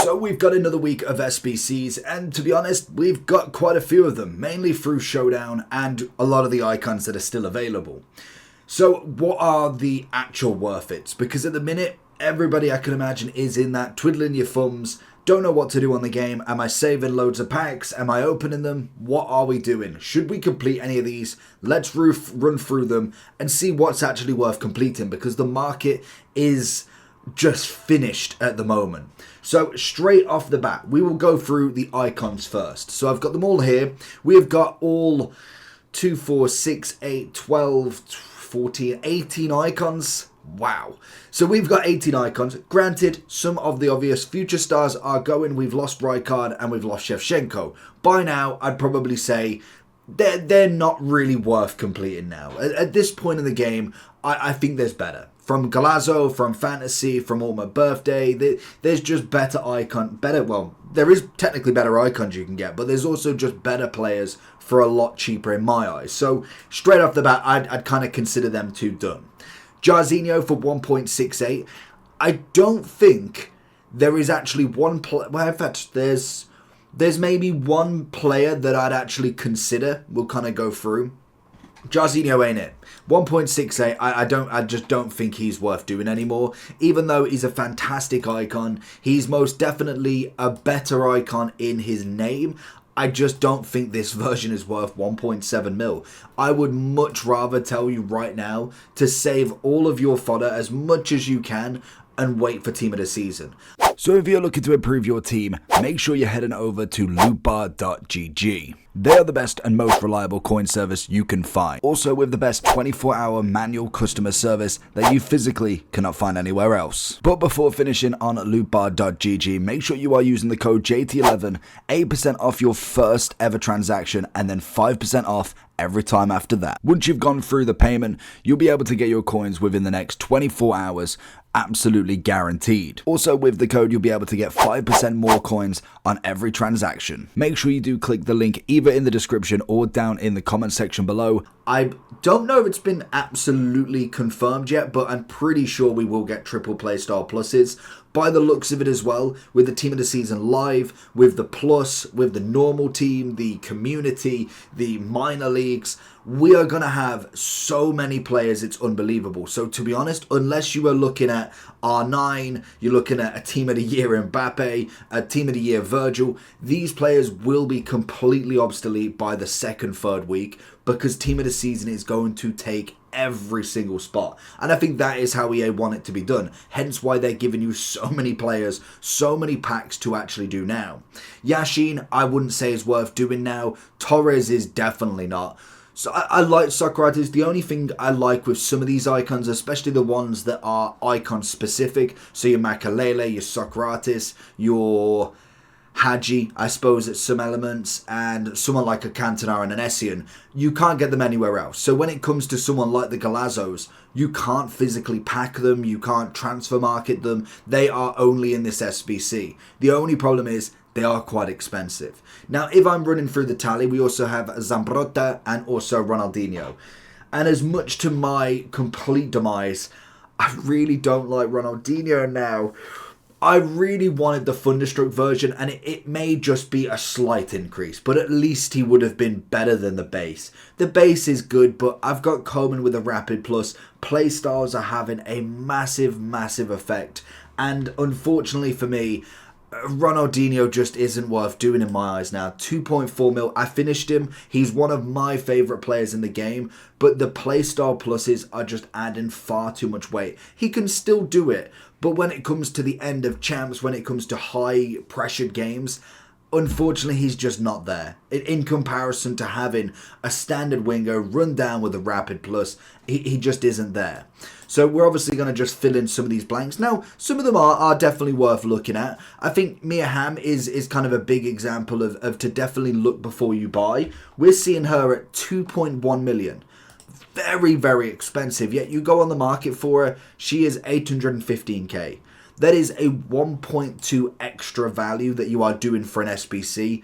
So we've got another week of SBCs, and to be honest, we've got quite a few of them, mainly through Showdown and a lot of the icons that are still available. So what are the actual worth its? Because at the minute, everybody I can imagine is in that twiddling your thumbs, don't know what to do on the game. Am I saving loads of packs? Am I opening them? What are we doing? Should we complete any of these? Let's run through them and see what's actually worth completing, because the market is just finished at the moment. So straight off the bat, we will go through the icons first. So I've got them all here. We have got all 2, 4, 6, 8, 12, 14, 18 icons. Wow. So we've got 18 icons. Granted, some of the obvious future stars are going. We've lost Rijkaard and we've lost Shevchenko. By now, I'd probably say they're not really worth completing now. At this point in the game, I think there's better. From Galazzo, from Fantasy, from Ultimate Birthday, there's just better there is technically better icons you can get, but there's also just better players for a lot cheaper in my eyes. So straight off the bat, I'd kind of consider them two done. Jarzinho for 1.68. I don't think there is actually one player. Well, in fact, there's maybe one player that I'd actually consider. We'll kind of go through. Jarzinho ain't it. 1.68. I just don't think he's worth doing anymore. Even though he's a fantastic icon, he's most definitely a better icon in his name. I just don't think this version is worth 1.7 mil. I would much rather tell you right now to save all of your fodder as much as you can and wait for team of the season. So if you're looking to improve your team, make sure you're heading over to lootbar.gg. They are the best and most reliable coin service you can find. Also with the best 24-hour manual customer service that you physically cannot find anywhere else. But before finishing on lootbar.gg, make sure you are using the code JT11, 8% off your first ever transaction and then 5% off every time after that. Once you've gone through the payment, you'll be able to get your coins within the next 24 hours, absolutely guaranteed. Also with the code, you'll be able to get 5% more coins on every transaction. Make sure you do click the link either in the description or down in the comment section below. I don't know if it's been absolutely confirmed yet, but I'm pretty sure we will get triple play star pluses. By the looks of it as well, with the team of the season live, with the plus, with the normal team, the community, the minor leagues, we are going to have so many players, it's unbelievable. So to be honest, unless you are looking at R9, you're looking at a team of the year Mbappe, a team of the year Virgil, these players will be completely obsolete by the second, third week, because team of the season is going to take every single spot. And I think that is how EA want it to be done. Hence why they're giving you so many players, so many packs to actually do now. Yashin, I wouldn't say is worth doing now. Torres is definitely not. So I like Socrates. The only thing I like with some of these icons, especially the ones that are icon specific, so your Makalele, your Socrates, your Hadji, I suppose, at some elements, and someone like a Cantona and an Essien, you can't get them anywhere else. So when it comes to someone like the Galazzos, you can't physically pack them, you can't transfer market them, they are only in this SBC. The only problem is they are quite expensive. Now, if I'm running through the tally, we also have Zambrotta and also Ronaldinho. And as much to my complete demise, I really don't like Ronaldinho now. I really wanted the Thunderstruck version, and it may just be a slight increase, but at least he would have been better than the base. The base is good, but I've got Coleman with a Rapid Plus. Playstyles are having a massive, massive effect, and unfortunately for me, Ronaldinho just isn't worth doing in my eyes now. 2.4 mil. I finished him. He's one of my favourite players in the game, but the playstyle pluses are just adding far too much weight. He can still do it, but when it comes to the end of champs, when it comes to high pressured games, unfortunately he's just not there. In comparison to having a standard winger run down with a Rapid Plus, he just isn't there. So we're obviously going to just fill in some of these blanks. Now, some of them are definitely worth looking at. I think Mia Hamm is kind of a big example of to definitely look before you buy. We're seeing her at 2.1 million. Very, very expensive. Yet you go on the market for her, she is 815k. That is a 1.2 extra value that you are doing for an SBC.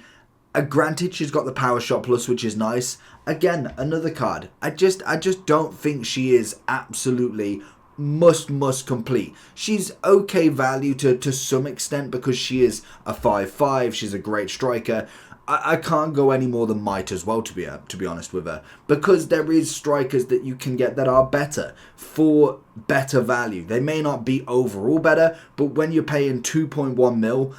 Granted, she's got the Power Shot Plus, which is nice. Again, another card. I just don't think she is absolutely must complete. She's okay value to some extent because she is a 5/5. She's a great striker. I can't go any more than might as well, to be honest with her, because there is strikers that you can get that are better for better value. They may not be overall better, but when you're paying 2.1 mil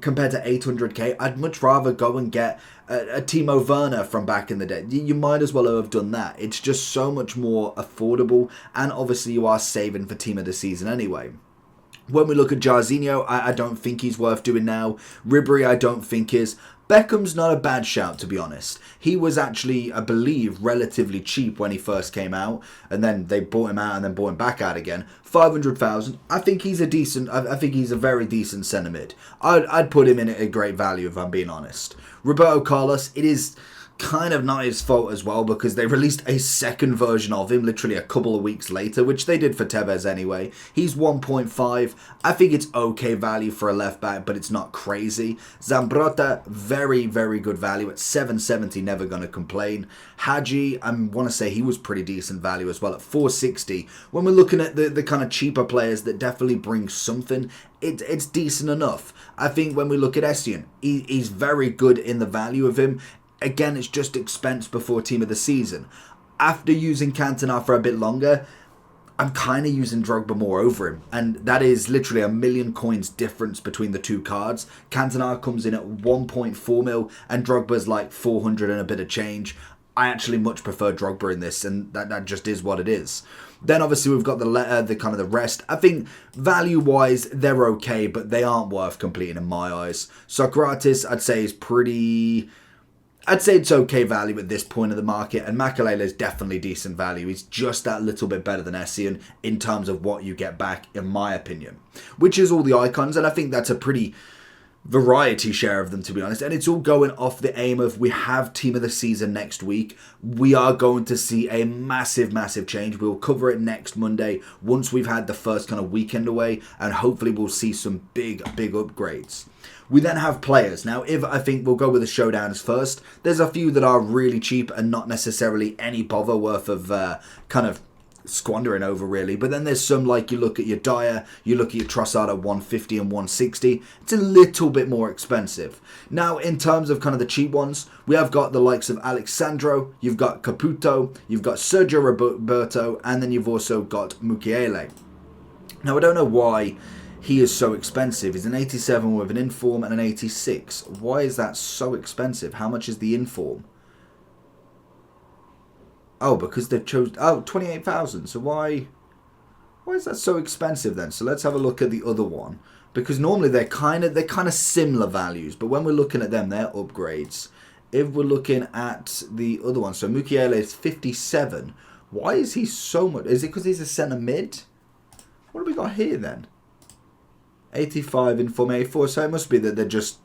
compared to 800k, I'd much rather go and get a Timo Werner from back in the day. You might as well have done that. It's just so much more affordable, and obviously you are saving for team of the season anyway. When we look at Jarzinho, I don't think he's worth doing now. Ribery, I don't think is. Beckham's not a bad shout, to be honest. He was actually, I believe, relatively cheap when he first came out, and then they bought him out and then bought him back out again. 500,000. I think he's a decent. I think he's a very decent centre mid. I'd put him in at a great value if I'm being honest. Roberto Carlos, it is kind of not his fault as well, because they released a second version of him literally a couple of weeks later, which they did for Tevez anyway. He's 1.5. I think it's okay value for a left back, but it's not crazy. Zambrotta, very good value at 770, never going to complain. Hadji, I want to say he was pretty decent value as well at 460. When we're looking at the kind of cheaper players that definitely bring something, it's decent enough. I think when we look at Essien, he's very good in the value of him. Again, it's just expense before team of the season. After using Cantona for a bit longer, I'm kind of using Drogba more over him. And that is literally 1,000,000 coins difference between the two cards. Cantona comes in at 1.4 mil and Drogba's like 400 and a bit of change. I actually much prefer Drogba in this, and that just is what it is. Then obviously we've got the kind of the rest. I think value-wise, they're okay, but they aren't worth completing in my eyes. Socrates, I'd say, is pretty... I'd say it's okay value at this point of the market, and Makalele is definitely decent value. He's just that little bit better than Essien in terms of what you get back, in my opinion. Which is all the icons, and I think that's a pretty variety share of them, to be honest. And it's all going off the aim of we have team of the season next week. We are going to see a massive change. We'll cover it next Monday once we've had the first kind of weekend away, and hopefully we'll see some big upgrades. We then have players. Now, if I think we'll go with the showdowns first, there's a few that are really cheap and not necessarily any bother worth of kind of squandering over, really. But then there's some, like you look at your Dyer, you look at your Trossard at 150 and 160. It's a little bit more expensive. Now, in terms of kind of the cheap ones, we have got the likes of Alexandro, you've got Caputo, you've got Sergio Roberto, and then you've also got Mukiele. Now, I don't know why he is so expensive. He's an 87 with an inform and an 86. Why is that so expensive? How much is the inform? Oh, because they've chosen... Oh, 28,000. So why is that so expensive then? So let's have a look at the other one. Because normally they're kind of similar values. But when we're looking at them, they're upgrades. If we're looking at the other one, so Mukiele is 57. Why is he so much... Is it because he's a centre mid? What have we got here then? 85 in Form 84, so it must be that they're just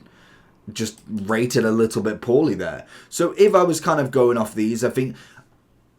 rated a little bit poorly there. So if I was kind of going off these, I think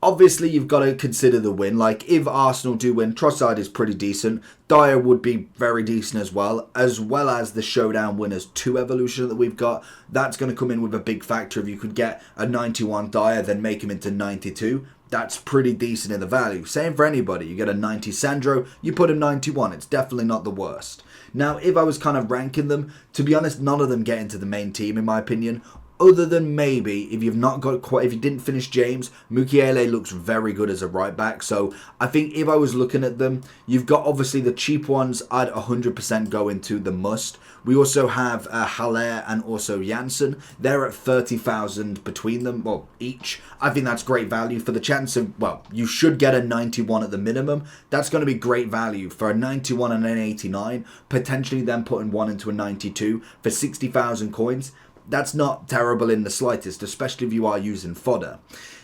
obviously you've got to consider the win. Like if Arsenal do win, Trossard is pretty decent. Dyer would be very decent as well as the Showdown Winners 2 evolution that we've got. That's going to come in with a big factor. If you could get a 91 Dyer, then make him into 92. That's pretty decent in the value. Same for anybody. You get a 90 Sandro, you put him 91. It's definitely not the worst. Now, if I was kind of ranking them, to be honest, none of them get into the main team, in my opinion. Other than maybe, if you didn't finish James, Mukiele looks very good as a right back. So I think if I was looking at them, you've got obviously the cheap ones. I'd 100% go into the must. We also have Haller and also Janssen. They're at 30,000 between them, well, each. I think that's great value for the chance of, well, you should get a 91 at the minimum. That's going to be great value for a 91 and an 89, potentially then putting one into a 92 for 60,000 coins. That's not terrible in the slightest, especially if you are using fodder.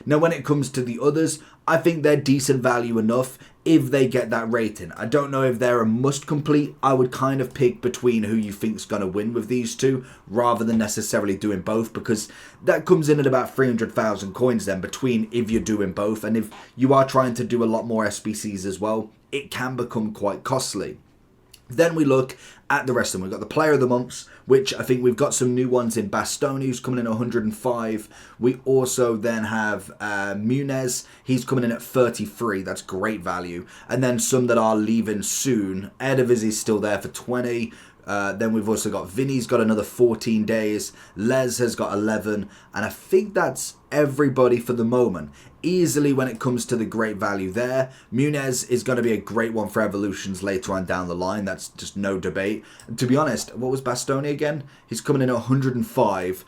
Now, when it comes to the others, I think they're decent value enough if they get that rating. I don't know if they're a must complete. I would kind of pick between who you think's going to win with these two, rather than necessarily doing both, because that comes in at about 300,000 coins then between if you're doing both. And if you are trying to do a lot more SBCs as well, it can become quite costly. Then we look at the rest of them. We've got the player of the months, which I think we've got some new ones in Bastoni, who's coming in at 105. We also then have Muniz. He's coming in at 33. That's great value. And then some that are leaving soon. Eredivisie's still there for 20. Then we've also got Vinny's got another 14 days. Les has got 11. And I think that's everybody for the moment. Easily when it comes to the great value there. Muniz is going to be a great one for Evolutions later on down the line. That's just no debate. And to be honest, what was Bastoni again? He's coming in at 105.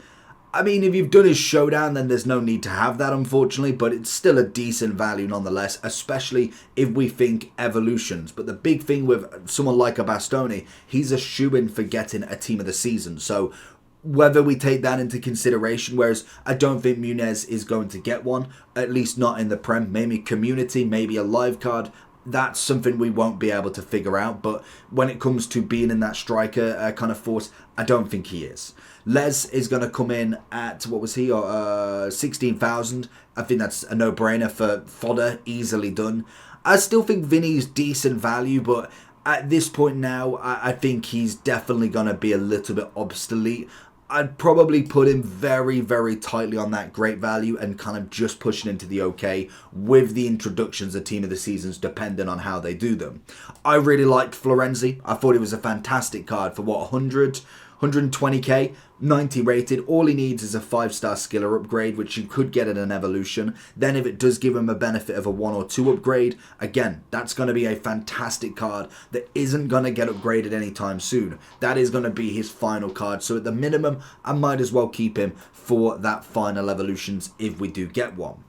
I mean, if you've done his Showdown, then there's no need to have that, unfortunately, but it's still a decent value nonetheless, especially if we think Evolutions. But the big thing with someone like a Bastoni, he's a shoo-in for getting a team of the season. So whether we take that into consideration, whereas I don't think Muniz is going to get one, at least not in the Prem, maybe community, maybe a live card. That's something we won't be able to figure out, but when it comes to being in that striker kind of force, I don't think he is. Les is going to come in at, what was he, 16,000. I think that's a no-brainer for fodder, easily done. I still think Vinny's decent value, but at this point now, I think he's definitely going to be a little bit obsolete. I'd probably put him very, very tightly on that great value and kind of just pushing into the okay with the introductions of Team of the Seasons depending on how they do them. I really liked Florenzi. I thought it was a fantastic card for what, 120k, 90 rated. All he needs is a 5-star skiller upgrade, which you could get in an evolution. Then if it does give him a benefit of a 1 or 2 upgrade, again, that's going to be a fantastic card that isn't going to get upgraded anytime soon. That is going to be his final card. So at the minimum, I might as well keep him for that final evolutions if we do get one.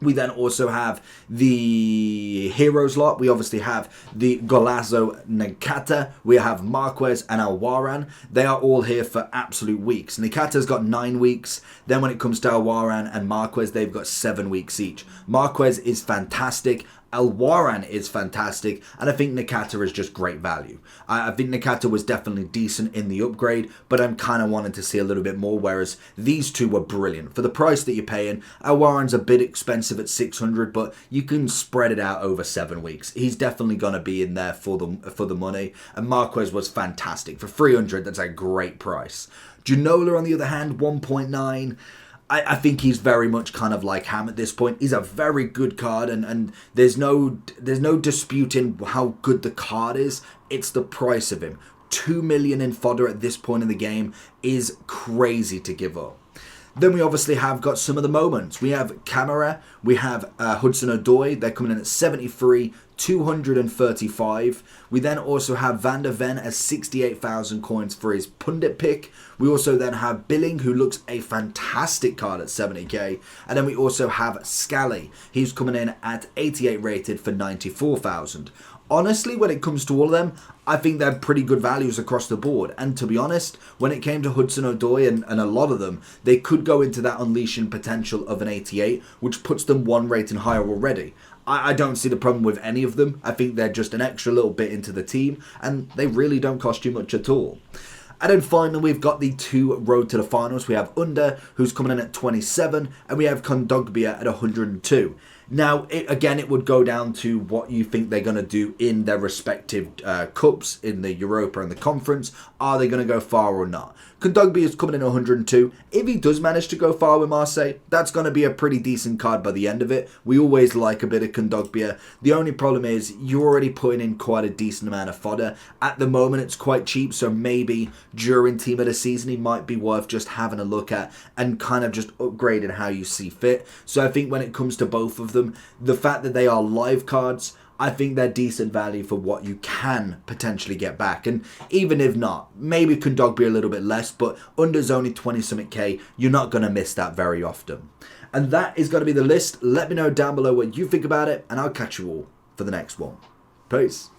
We then also have the heroes lot. We obviously have the Golazo Nakata. We have Marquez and Alwaran. They are all here for absolute weeks. Nakata's got 9 weeks. Then when it comes to Alwaran and Marquez, they've got 7 weeks each. Marquez is fantastic. Alwaran is fantastic, and I think Nakata is just great value. I think Nakata was definitely decent in the upgrade, but I'm kind of wanting to see a little bit more, whereas these two were brilliant. For the price that you're paying, Alwaran's a bit expensive at 600, but you can spread it out over 7 weeks. He's definitely going to be in there for the money, and Marquez was fantastic. For 300, that's a great price. Ginola, on the other hand, 1.9. I think he's very much kind of like Ham at this point. He's a very good card, and there's no disputing how good the card is. It's the price of him. 2 million in fodder at this point in the game is crazy to give up. Then we obviously have got some of the moments. We have Camara, we have Hudson-Odoi. They're coming in at 73, 235. We then also have Van der Ven as 68,000 coins for his pundit pick. We also then have Billing, who looks a fantastic card at 70k. And then we also have Scally. He's coming in at 88 rated for 94,000. Honestly, when it comes to all of them, I think they're pretty good values across the board. And to be honest, when it came to Hudson-Odoi and a lot of them, they could go into that unleashing potential of an 88, which puts them 1 rating higher already. I don't see the problem with any of them. I think they're just an extra little bit into the team, and they really don't cost you much at all. And then finally, we've got the 2 road to the finals. We have Under, who's coming in at 27, and we have Kondogbia at 102. Now, it would go down to what you think they're going to do in their respective cups, in the Europa and the Conference. Are they going to go far or not? Kondogbia is coming in at 102. If he does manage to go far with Marseille, that's going to be a pretty decent card by the end of it. We always like a bit of Kondogbia. The only problem is you're already putting in quite a decent amount of fodder. At the moment, it's quite cheap, so maybe during Team of the Season, he might be worth just having a look at and kind of just upgrading how you see fit. So I think when it comes to both of them, the fact that they are live cards, I think they're decent value for what you can potentially get back. And even if not, maybe Kondogbia a little bit less, but Under's only 20-something K. You're not going to miss that very often. And that is going to be the list. Let me know down below what you think about it, and I'll catch you all for the next one. Peace.